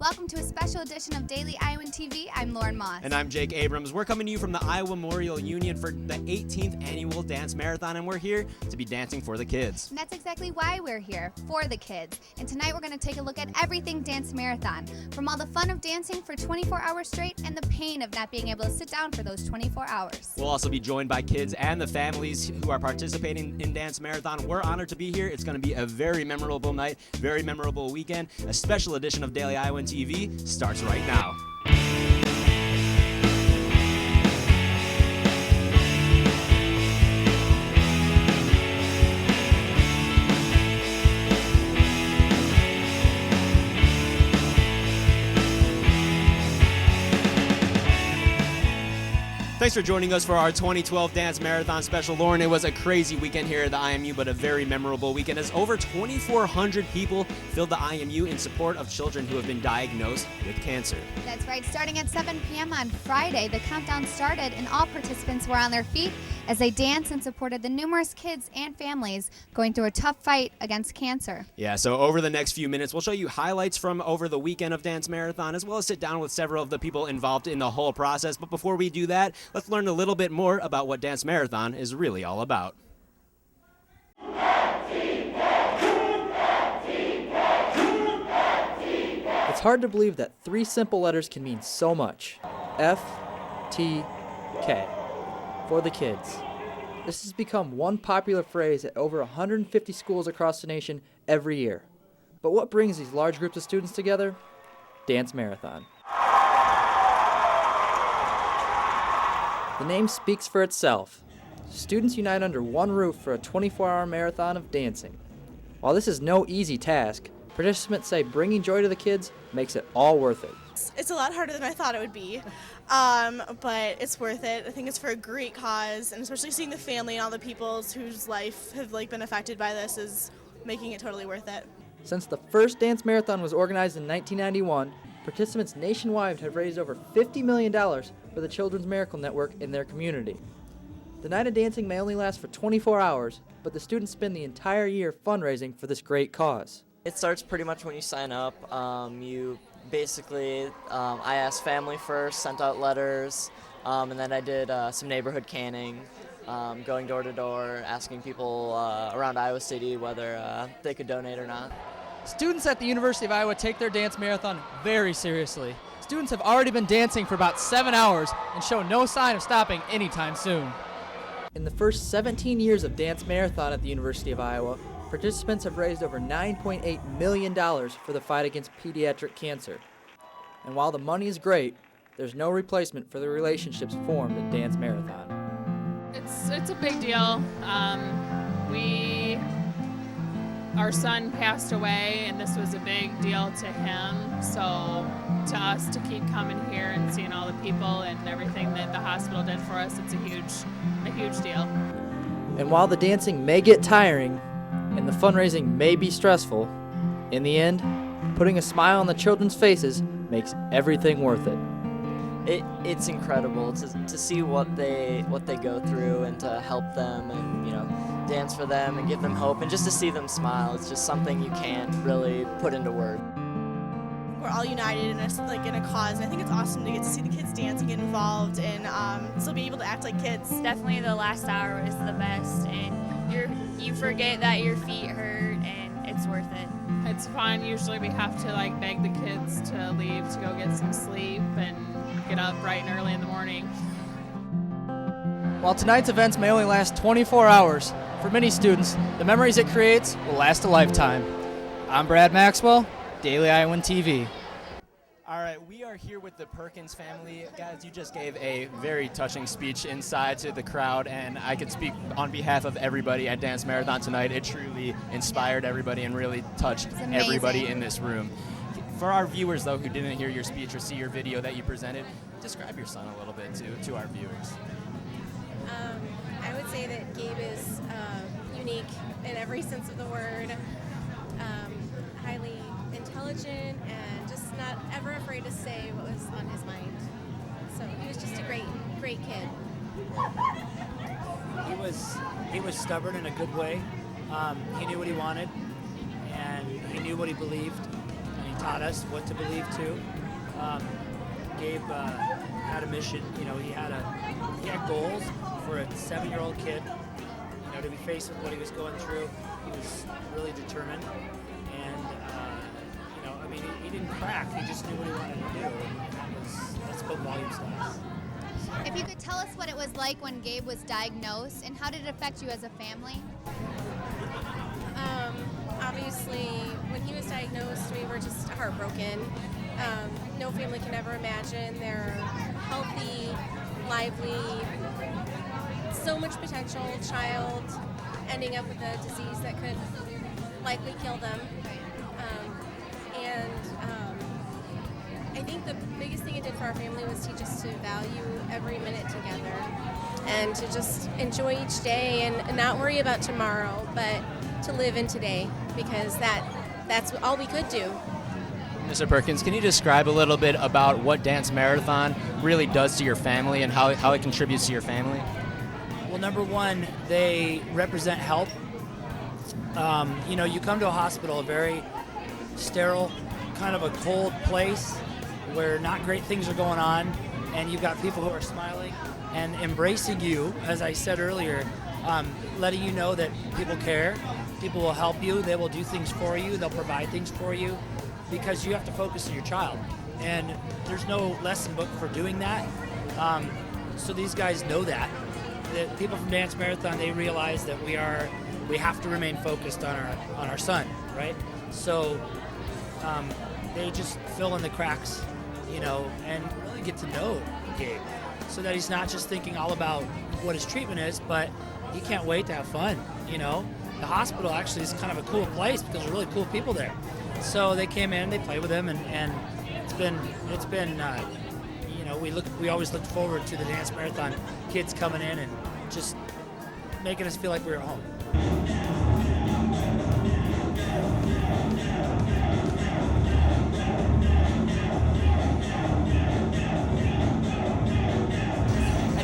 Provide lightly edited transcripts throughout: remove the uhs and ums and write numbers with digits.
Welcome to a special edition of Daily Iowan TV. I'm Lauren Moss. And I'm Jake Abrams. We're coming to you from the Iowa Memorial Union for the 18th Annual Dance Marathon, and we're here to be dancing for the kids. And that's exactly why we're here, for the kids. And tonight we're going to take a look at everything Dance Marathon, from all the fun of dancing for 24 hours straight and the pain of not being able to sit down for those 24 hours. We'll also be joined by kids and the families who are participating in Dance Marathon. We're honored to be here. It's going to be a very memorable night, very memorable weekend. A special edition of Daily Iowan TV starts right now. Thanks for joining us for our 2012 Dance Marathon special. Lauren, it was a crazy weekend here at the IMU, but a very memorable weekend as over 2,400 people filled the IMU in support of children who have been diagnosed with cancer. That's right. Starting at 7 p.m. on Friday, the countdown started and all participants were on their feet as they danced and supported the numerous kids and families going through a tough fight against cancer. Yeah, so over the next few minutes, we'll show you highlights from over the weekend of Dance Marathon, as well as sit down with several of the people involved in the whole process. But before we do that, let's learn a little bit more about what Dance Marathon is really all about. It's hard to believe that three simple letters can mean so much. F-T-K. For the kids. This has become one popular phrase at over 150 schools across the nation every year. But what brings these large groups of students together? Dance Marathon. The name speaks for itself. Students unite under one roof for a 24-hour marathon of dancing. While this is no easy task, participants say bringing joy to the kids makes it all worth it. It's a lot harder than I thought it would be, but it's worth it. I think it's for a great cause, and especially seeing the family and all the people whose life have been affected by this is making it totally worth it. Since the first Dance Marathon was organized in 1991, participants nationwide have raised over $50 million for the Children's Miracle Network in their community. The night of dancing may only last for 24 hours, but the students spend the entire year fundraising for this great cause. It starts pretty much when you sign up. I asked family first, sent out letters, and then I did some neighborhood canning, going door to door, asking people around Iowa City whether they could donate or not. Students at the University of Iowa take their dance marathon very seriously. Students have already been dancing for about 7 hours and show no sign of stopping anytime soon. In the first 17 years of Dance Marathon at the University of Iowa, participants have raised over $9.8 million for the fight against pediatric cancer. And while the money is great, there's no replacement for the relationships formed at Dance Marathon. It's a big deal. Our son passed away, and this was a big deal to him. So to us to keep coming here and seeing all the people and everything that the hospital did for us, it's a huge deal. And while the dancing may get tiring and the fundraising may be stressful, in the end, putting a smile on the children's faces makes everything worth it. It's incredible to see what they go through and to help them and dance for them and give them hope and just to see them smile. It's just something you can't really put into words. We're all united in a cause, and I think it's awesome to get to see the kids dance and get involved and still be able to act like kids. Definitely the last hour is the best, and you forget that your feet hurt, and it's worth it. It's fun. Usually we have to beg the kids to leave to go get some sleep and get up bright and early in the morning. While tonight's events may only last 24 hours, for many students, the memories it creates will last a lifetime. I'm Brad Maxwell, Daily Iowan TV. All right, we are here with the Perkins family. Guys, you just gave a very touching speech inside to the crowd, and I could speak on behalf of everybody at Dance Marathon tonight. It truly inspired everybody and really touched everybody in this room. For our viewers, though, who didn't hear your speech or see your video that you presented, describe your son a little bit to our viewers. I would say that Gabe is unique in every sense of the word, highly intelligent and just not ever afraid to say what was on his mind. So he was just a great kid. He was stubborn in a good way. He knew what he wanted, and he knew what he believed, and he taught us what to believe too. Gabe had a mission. You know, he had goals for a 7-year-old kid. You know, to be faced with what he was going through, he was really determined. And you know, I mean, he didn't crack. He just knew what he wanted to do, and that spoke volumes to us. If you could tell us what it was like when Gabe was diagnosed, and how did it affect you as a family? Obviously, when he was diagnosed, we were just heartbroken. No family can ever imagine their healthy, lively, so much potential child ending up with a disease that could likely kill them. I think the biggest thing it did for our family was teach us to value every minute together and to just enjoy each day and not worry about tomorrow, but to live in today, because that's all we could do. Mr. Perkins, can you describe a little bit about what Dance Marathon really does to your family and how it contributes to your family? Well, number one, they represent help. You know, you come to a hospital, a very sterile, kind of a cold place where not great things are going on, and you've got people who are smiling and embracing you, as I said earlier, letting you know that people care, people will help you, they will do things for you, they'll provide things for you, because you have to focus on your child. And there's no lesson book for doing that. So these guys know that. The people from Dance Marathon, they realize that we have to remain focused on our son, right? So they just fill in the cracks, you know, and really get to know Gabe, so that he's not just thinking all about what his treatment is, but he can't wait to have fun, you know. The hospital actually is kind of a cool place because there's really cool people there. So they came in, they played with him, and it's been you know, we always looked forward to the Dance Marathon kids coming in and just making us feel like we were home.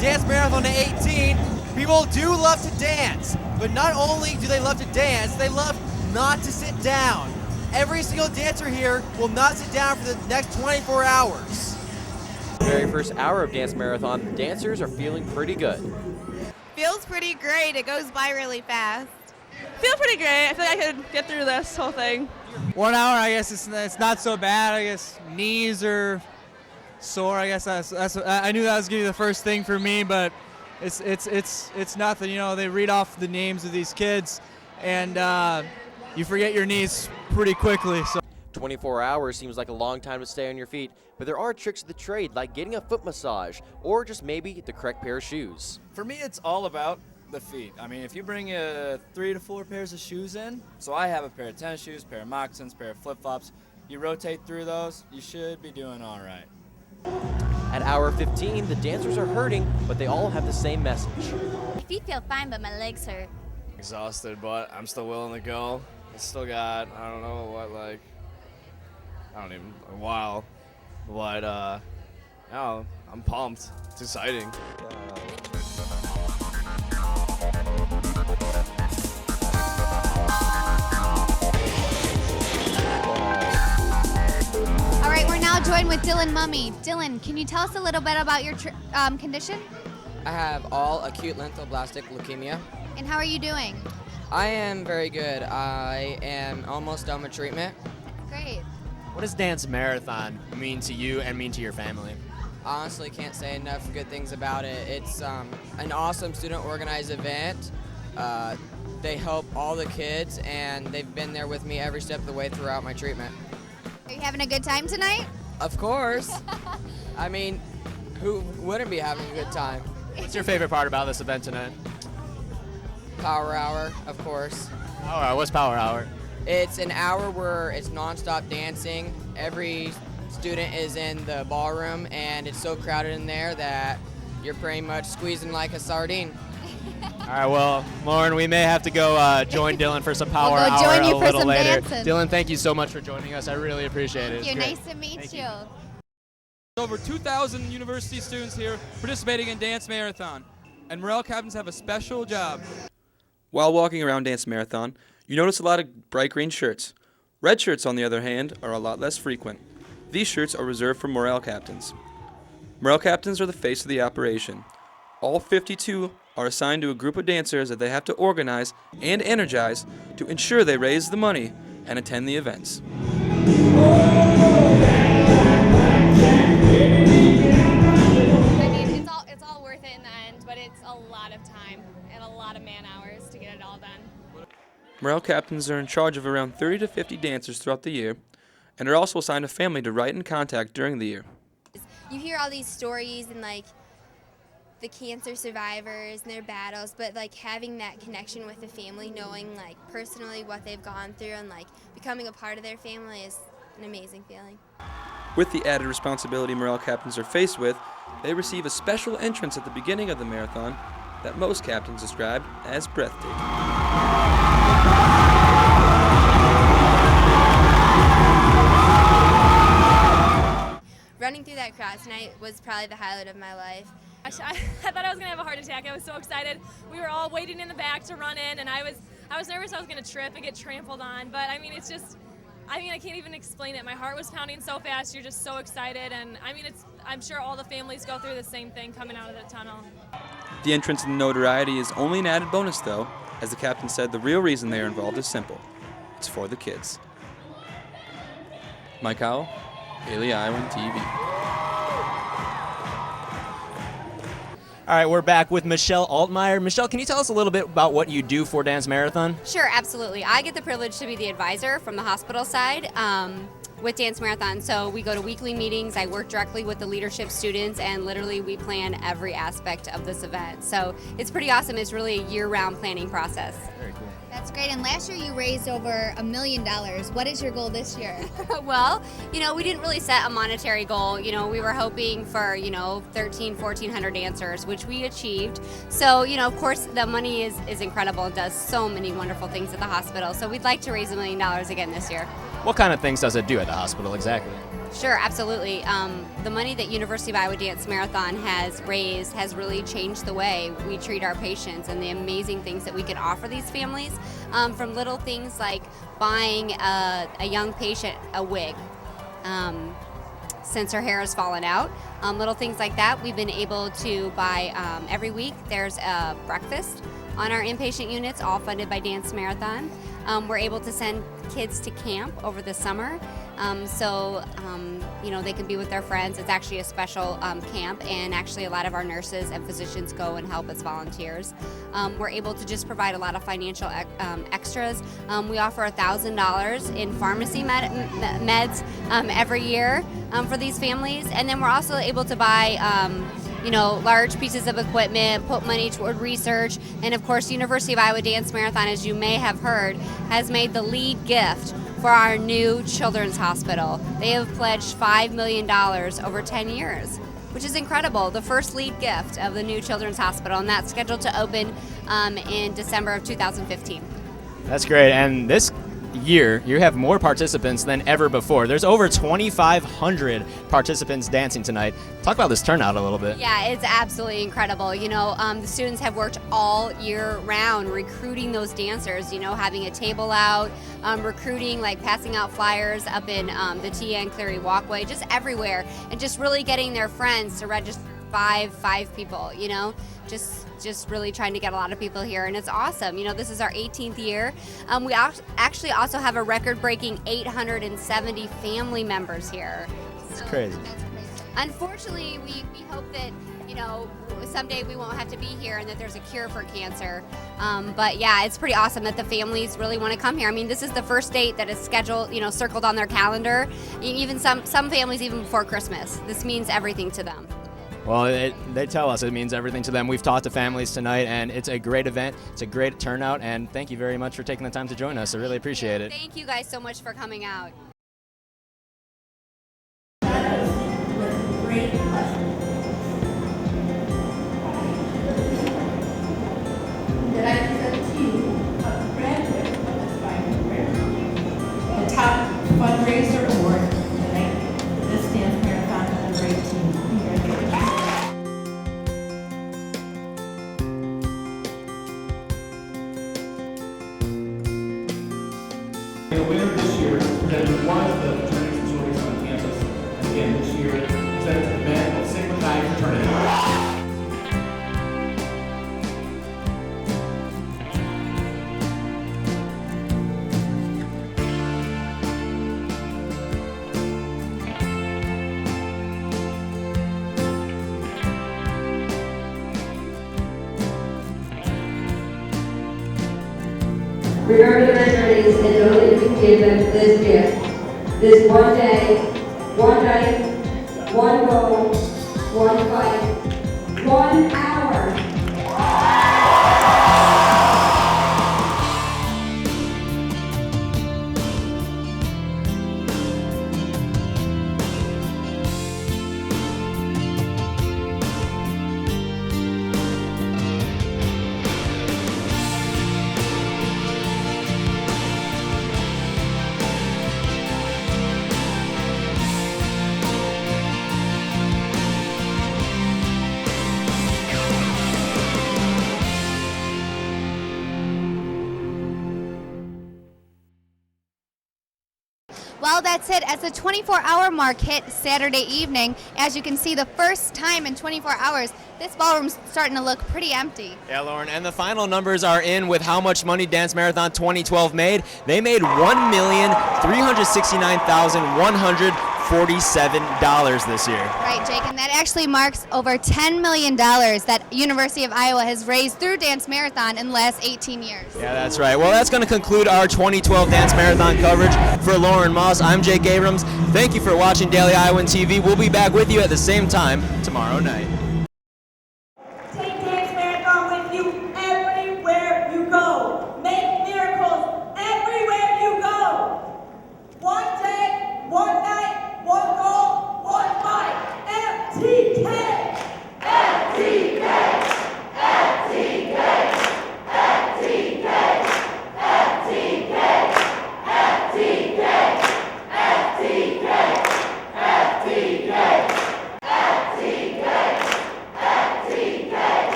Dance Marathon to 18, people do love to dance, but not only do they love to dance, they love not to sit down. Every single dancer here will not sit down for the next 24 hours. The very first hour of Dance Marathon, the dancers are feeling pretty good. Feels pretty great. It goes by really fast. Feel pretty great. I feel like I could get through this whole thing. 1 hour, I guess it's not so bad. I guess knees are sore. I guess I knew that was gonna be the first thing for me, but it's nothing. You know, they read off the names of these kids, and you forget your knees pretty quickly. So 24 hours seems like a long time to stay on your feet, but there are tricks of the trade, like getting a foot massage or just maybe the correct pair of shoes. For me, it's all about the feet. I mean, if you bring 3 to 4 pairs of shoes in, so I have a pair of tennis shoes, pair of moccasins, pair of flip-flops. You rotate through those, you should be doing all right. At hour 15, the dancers are hurting, but they all have the same message. My feet feel fine, but my legs hurt. Exhausted, but I'm still willing to go. I still got, I don't know what, like, a while. But, no, I'm pumped. It's exciting. All right, we're now joined with Dylan Mummy. Dylan, can you tell us a little bit about your condition? I have all acute lymphoblastic leukemia. And how are you doing? I am very good. I am almost done with treatment. Great. What does Dance Marathon mean to you and mean to your family? Honestly, can't say enough good things about it. It's an awesome student-organized event. They help all the kids, and they've been there with me every step of the way throughout my treatment. Are you having a good time tonight? Of course. I mean, who wouldn't be having a good time? What's your favorite part about this event tonight? Power Hour, of course. Power Hour. What's Power Hour? It's an hour where it's nonstop dancing. Every student is in the ballroom, and it's so crowded in there that you're pretty much squeezing like a sardine. All right, well, Lauren, we may have to go join Dylan for some Power We'll go Hour join you a for little some later. dancing. Dylan, thank you so much for joining us. I really appreciate it. Thank you. It's Nice great. to meet Thank you. over 2,000 university students here participating in Dance Marathon, and morale captains have a special job. While walking around Dance Marathon, you notice a lot of bright green shirts. Red shirts, on the other hand, are a lot less frequent. These shirts are reserved for morale captains. Morale captains are the face of the operation. All 52 are assigned to a group of dancers that they have to organize and energize to ensure they raise the money and attend the events. I mean, it's all worth it in the end, but it's a lot of time and a lot of man hours to get it all done. Morale captains are in charge of around 30 to 50 dancers throughout the year and are also assigned a family to write and contact during the year. You hear all these stories and like the cancer survivors and their battles, but like having that connection with the family, knowing like personally what they've gone through and like becoming a part of their family is an amazing feeling. With the added responsibility morale captains are faced with, they receive a special entrance at the beginning of the marathon that most captains describe as breathtaking. Running through that crowd tonight was probably the highlight of my life. I thought I was gonna have a heart attack. I was so excited. We were all waiting in the back to run in, and I was nervous I was gonna trip and get trampled on. But I mean, I can't even explain it. My heart was pounding so fast. You're just so excited, and I mean, I'm sure all the families go through the same thing coming out of the tunnel. The entrance and notoriety is only an added bonus, though. As the captain said, the real reason they are involved is simple. It's for the kids. Mike Howell, Daily Iowan TV. All right, we're back with Michelle Altmeyer. Michelle, can you tell us a little bit about what you do for Dance Marathon? Sure, absolutely. I get the privilege to be the advisor from the hospital side with Dance Marathon. So we go to weekly meetings. I work directly with the leadership students, and literally we plan every aspect of this event. So it's pretty awesome. It's really a year-round planning process. Very cool. That's great. And last year you raised over $1 million. What is your goal this year? Well, we didn't really set a monetary goal. We were hoping for, 1,400 dancers, which we achieved. So, of course, the money is incredible and does so many wonderful things at the hospital. So we'd like to raise $1 million again this year. What kind of things does it do at the hospital exactly? Sure, absolutely. The money that University of Iowa Dance Marathon has raised has really changed the way we treat our patients and the amazing things that we can offer these families, from little things like buying a young patient a wig since her hair has fallen out. Little things like that. We've been able to buy every week. There's a breakfast on our inpatient units, all funded by Dance Marathon. We're able to send kids to camp over the summer. So they can be with their friends. It's actually a special camp, and actually a lot of our nurses and physicians go and help as volunteers. We're able to just provide a lot of financial extras. We offer $1,000 in pharmacy meds every year for these families, and then we're also able to buy large pieces of equipment, put money toward research, and of course University of Iowa Dance Marathon, as you may have heard, has made the lead gift for our new children's hospital. They have pledged $5 million over 10 years, which is incredible. The first lead gift of the new children's hospital, and that's scheduled to open in December of 2015. That's great. And this year, you have more participants than ever before. There's over 2,500 participants dancing tonight. Talk about this turnout a little bit. Yeah, it's absolutely incredible. The students have worked all year round recruiting those dancers, having a table out, recruiting, like passing out flyers up in the T.N. Cleary walkway, just everywhere, and just really getting their friends to register five people, just really trying to get a lot of people here, and it's awesome. This is our 18th year. We actually also have a record-breaking 870 family members here. It's crazy. Unfortunately, we hope that, someday we won't have to be here and that there's a cure for cancer. But yeah, it's pretty awesome that the families really want to come here. I mean, this is the first date that is scheduled, circled on their calendar. Even some families even before Christmas. This means everything to them. Well, they tell us it means everything to them. We've talked to families tonight, and it's a great event. It's a great turnout, and thank you very much for taking the time to join us. I really appreciate it. Thank you guys so much for coming out. Great pleasure. That I present to you a graduate of this fine program, the top fundraiser award tonight for this Dance Marathon under 18. Congratulations. The winner this year again this year is that it's an event of stigmatized fraternity. Remember the memories and know that you can give them this gift. This one day, one night, one goal, one fight, 1 hour. Well, that's it. As the 24-hour mark hit Saturday evening, as you can see, the first time in 24 hours, this ballroom's starting to look pretty empty. Yeah, Lauren, and the final numbers are in with how much money Dance Marathon 2012 made. They made $1,369,147 this year. Right, Jake, and that actually marks over $10 million that University of Iowa has raised through Dance Marathon in the last 18 years. Yeah, that's right. Well, that's going to conclude our 2012 Dance Marathon coverage. For Lauren Moss, I'm Jake Abrams. Thank you for watching Daily Iowan TV. We'll be back with you at the same time tomorrow night.